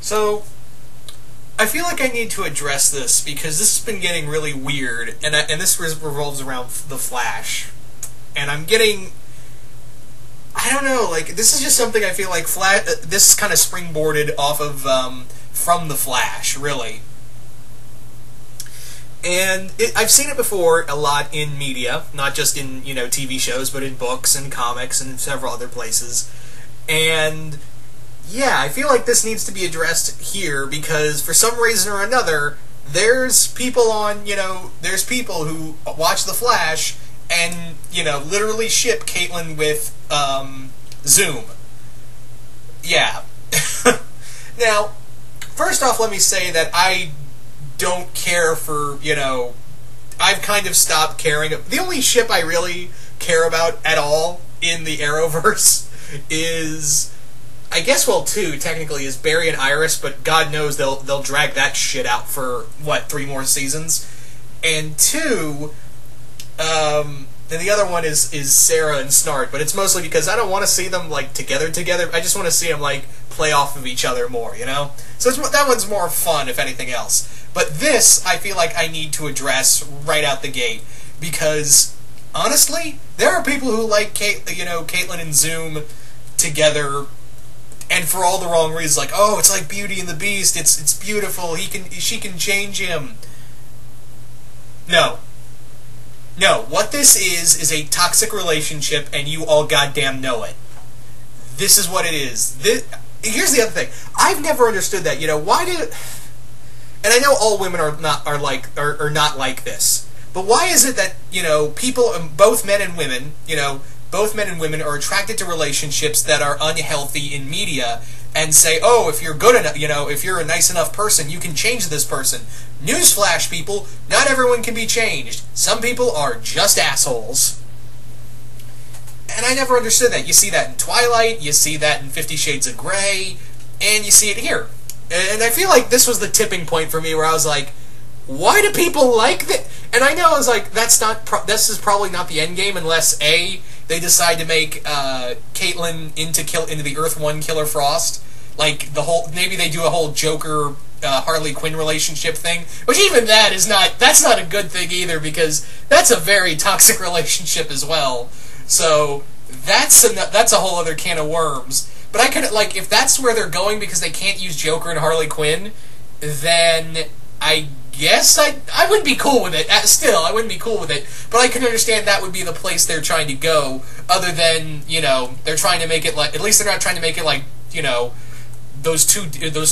So, I feel like I need to address this because this has been getting really weird, and this revolves around the Flash. And I'm getting, I don't know, like, this is just something I feel like this is kind of springboarded off of, from the Flash, really. And I've seen it before a lot in media, not just in, TV shows, but in books and comics and several other places. And yeah, I feel like this needs to be addressed here because for some reason or another, there's people there's people who watch The Flash and, literally ship Caitlin with, Zoom. Yeah. Now, first off, let me say that I don't care for, I've kind of stopped caring. The only ship I really care about at all in the Arrowverse is, I guess, two, technically, is Barry and Iris, but God knows they'll drag that shit out for, 3 more seasons? And 2, and the other one is Sarah and Snart, but it's mostly because I don't want to see them, together. I just want to see them, play off of each other more, So that one's more fun, if anything else. But this, I feel like I need to address right out the gate, because, honestly, there are people who like, Caitlin and Zoom together, and for all the wrong reasons, it's like Beauty and the Beast, it's beautiful, she can change him. No. No, what this is a toxic relationship, and you all goddamn know it. This is what it is. Here's the other thing. I've never understood that, why do... And I know all women are not like this. But why is it that, people, both men and women, both men and women are attracted to relationships that are unhealthy in media and say, oh, if you're good enough, if you're a nice enough person, you can change this person. Newsflash, people, not everyone can be changed. Some people are just assholes. And I never understood that. You see that in Twilight, you see that in 50 Shades of Grey, and you see it here. And I feel like this was the tipping point for me where I was like, why do people like that? And I know I was like, this is probably not the end game unless A, they decide to make Caitlin into the Earth 1 Killer Frost. Maybe they do a whole Joker Harley Quinn relationship thing, which even that's not a good thing either, because that's a very toxic relationship as well. So that's a whole other can of worms. But I could, if that's where they're going because they can't use Joker and Harley Quinn, then I guess I wouldn't be cool with it. Still, I wouldn't be cool with it. But I can understand that would be the place they're trying to go, other than, they're trying to make it at least they're not trying to make it those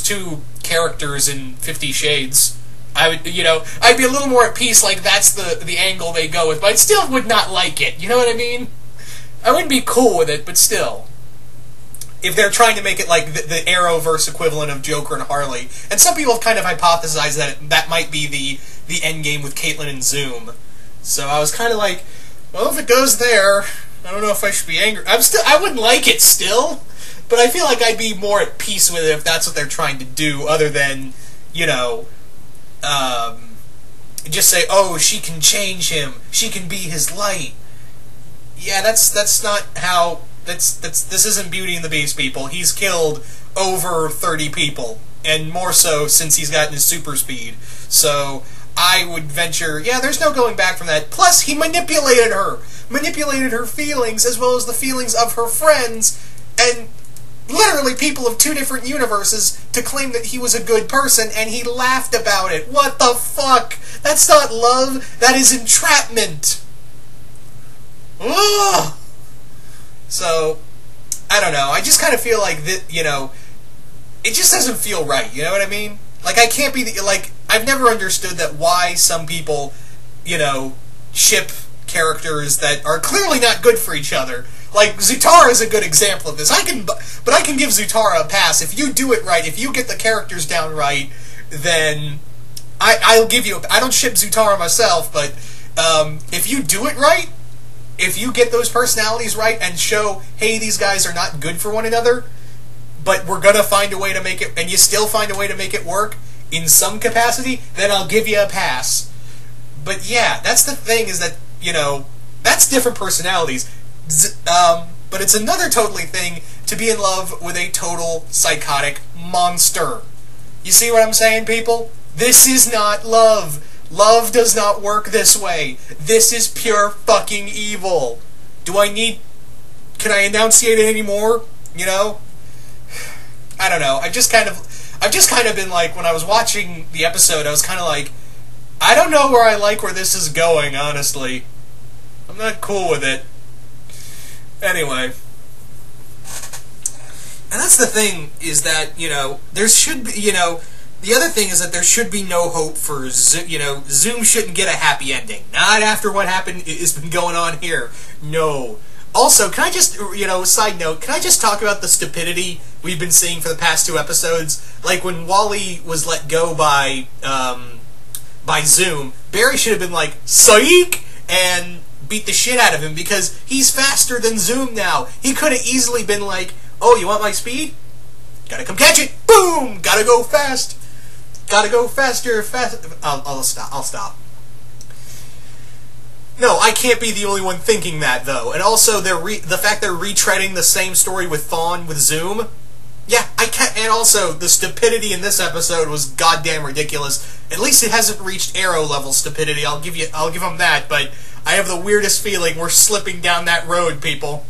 two characters in 50 Shades. I'd be a little more at peace, that's the angle they go with, but I still would not like it, you know what I mean? I wouldn't be cool with it, but still. If they're trying to make it the Arrowverse equivalent of Joker and Harley. And some people have kind of hypothesized that might be the endgame with Caitlin and Zoom. So I was kind of like, well, if it goes there, I don't know if I should be angry. I wouldn't like it still, but I feel like I'd be more at peace with it if that's what they're trying to do, other than, just say, oh, she can change him, she can be his light. Yeah, that's not how... This isn't Beauty and the Beast, people. He's killed over 30 people, and more so since he's gotten his super speed. So I would venture, yeah, there's no going back from that. Plus, he manipulated her feelings as well as the feelings of her friends, and literally people of 2 different universes to claim that he was a good person, and he laughed about it. What the fuck? That's not love. That is entrapment. Ugh. So, I don't know, I just kind of feel like that, it just doesn't feel right, you know what I mean? I can't be, I've never understood that why some people, ship characters that are clearly not good for each other. Zutara is a good example of this. But I can give Zutara a pass. If you do it right, if you get the characters down right, then I'll give you I don't ship Zutara myself, but if you do it right, if you get those personalities right and show, hey, these guys are not good for one another, but we're going to find a way to make it, and you still find a way to make it work in some capacity, then I'll give you a pass. But yeah, that's the thing, is that, that's different personalities. But it's another totally thing to be in love with a total psychotic monster. You see what I'm saying, people? This is not love. Love does not work this way. This is pure fucking evil. Can I enunciate it anymore? You know? I don't know. I've just kind of been like, when I was watching the episode, I was kind of like, I don't know where this is going, honestly. I'm not cool with it. Anyway. And that's the thing, is that, there should be, the other thing is that there should be no hope for Zoom, Zoom shouldn't get a happy ending. Not after what happened has been going on here. No. Also, can I just, side note, can I just talk about the stupidity we've been seeing for the past 2 episodes? Like, when Wally was let go by Zoom, Barry should have been like, psych! And beat the shit out of him, because he's faster than Zoom now. He could have easily been like, oh, you want my speed? Gotta come catch it! Boom! Gotta go fast! Gotta go faster, I'll stop. No, I can't be the only one thinking that, though. And also, the fact they're retreading the same story with Thawne with Zoom. Yeah, I can't. And also, the stupidity in this episode was goddamn ridiculous. At least it hasn't reached Arrow level stupidity. I'll give them that. But I have the weirdest feeling we're slipping down that road, people.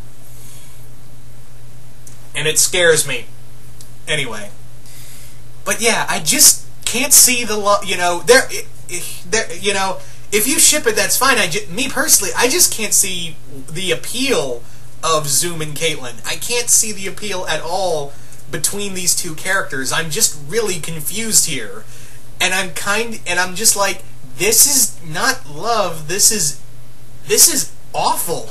And it scares me. Anyway. But yeah, I just can't see the if you ship it, that's fine. Me personally, I just can't see the appeal of Zoom and Caitlin. I can't see the appeal at all between these 2 characters. I'm just really confused here. And I'm just like, this is not love. This is awful.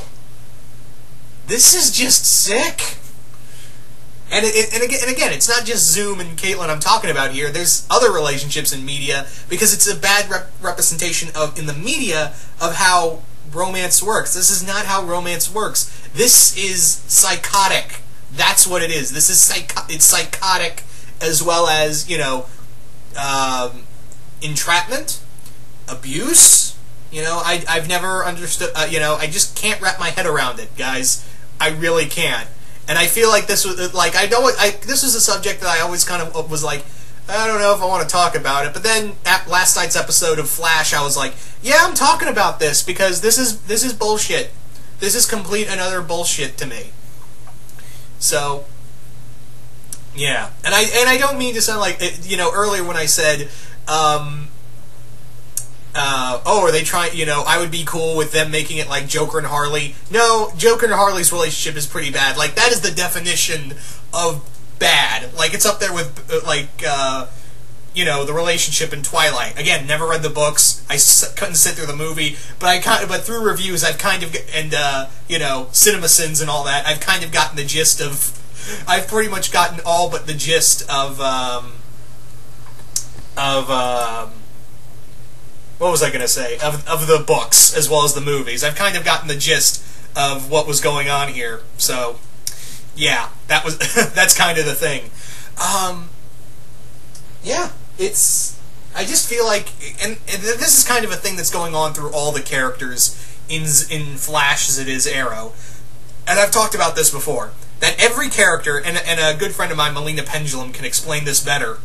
This is just sick. And again, it's not just Zoom and Caitlin I'm talking about here. There's other relationships in media, because it's a bad representation in the media of how romance works. This is not how romance works. This is psychotic. That's what it is. This is it's psychotic, as well as, entrapment, abuse. I've never understood, I just can't wrap my head around it, guys. I really can't. And I feel like this was, like, this was a subject that I always kind of was like, I don't know if I want to talk about it. But then, at last night's episode of Flash, I was like, yeah, I'm talking about this, because this is bullshit. This is complete and utter bullshit to me. So, yeah. And I don't mean to sound like, earlier when I said, oh, are they trying, I would be cool with them making it like Joker and Harley. No, Joker and Harley's relationship is pretty bad. Like, that is the definition of bad. Like, it's up there with, the relationship in Twilight. Again, never read the books. I couldn't sit through the movie, but through reviews, I've kind of, and, CinemaSins and all that, I've kind of gotten the gist of, I've pretty much gotten all but the gist of what was I going to say? Of the books, as well as the movies. I've kind of gotten the gist of what was going on here. So, yeah, that's kind of the thing. Yeah, I just feel like, and this is kind of a thing that's going on through all the characters in Flash as it is Arrow. And I've talked about this before, that every character, and a good friend of mine, Melina Pendulum, can explain this better,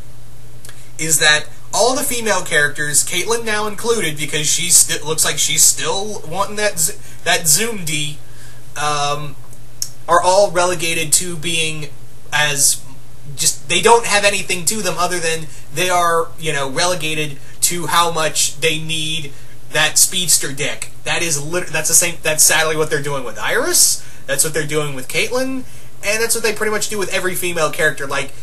is that all the female characters, Caitlin now included, because looks like she's still wanting that Zoom D, are all relegated to being they don't have anything to them other than they are, relegated to how much they need that speedster dick. That's sadly what they're doing with Iris, that's what they're doing with Caitlin, and that's what they pretty much do with every female character. Like,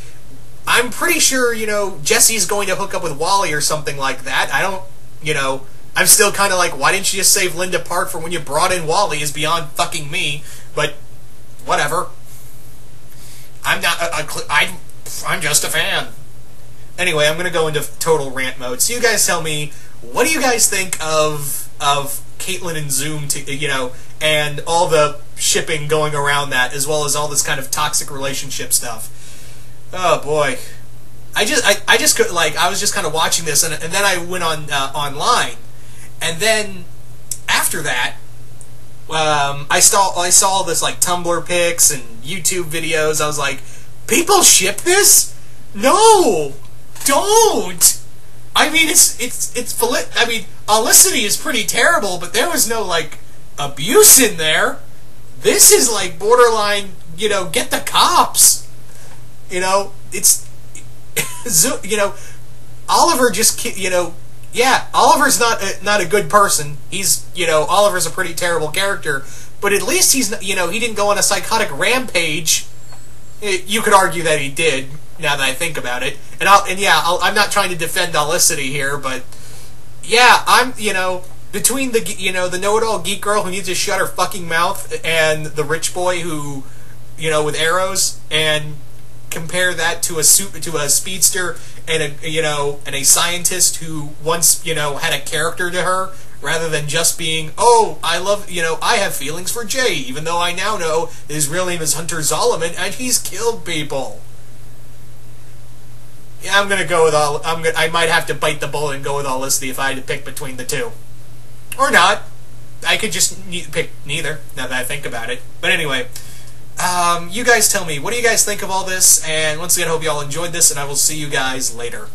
I'm pretty sure, Jesse's going to hook up with Wally or something like that. I don't, I'm still kind of like, why didn't you just save Linda Park for when you brought in Wally is beyond fucking me, but whatever. I'm not, I'm just a fan. Anyway, I'm going to go into total rant mode. So you guys tell me, what do you guys think of Caitlin and Zoom, and all the shipping going around that, as well as all this kind of toxic relationship stuff? Oh boy, I was just kind of watching this, and then I went on online, and then after that, I saw this like Tumblr pics and YouTube videos. I was like, people ship this? No, don't. I mean, I mean, Olicity is pretty terrible, but there was no, like, abuse in there. This is, like, borderline, you know, get the cops. You know, it's, you know, Oliver just, you know, yeah, Oliver's not a good person. He's, you know, Oliver's a pretty terrible character, but at least he's, you know, he didn't go on a psychotic rampage. You could argue that he did, now that I think about it. And I'm not trying to defend Olicity here, but yeah, you know, between the, you know, the know-it-all geek girl who needs to shut her fucking mouth and the rich boy who, you know, with arrows, and compare that to a speedster and a scientist who once, you know, had a character to her rather than just being, oh, I love, you know, I have feelings for Jay, even though I now know his real name is Hunter Zolomon and he's killed people. Yeah, I'm gonna go with I might have to bite the bullet and go with Olicity if I had to pick between the two, or not. I could just pick neither. Now that I think about it. But anyway. You guys tell me, what do you guys think of all this? And once again, I hope you all enjoyed this, and I will see you guys later.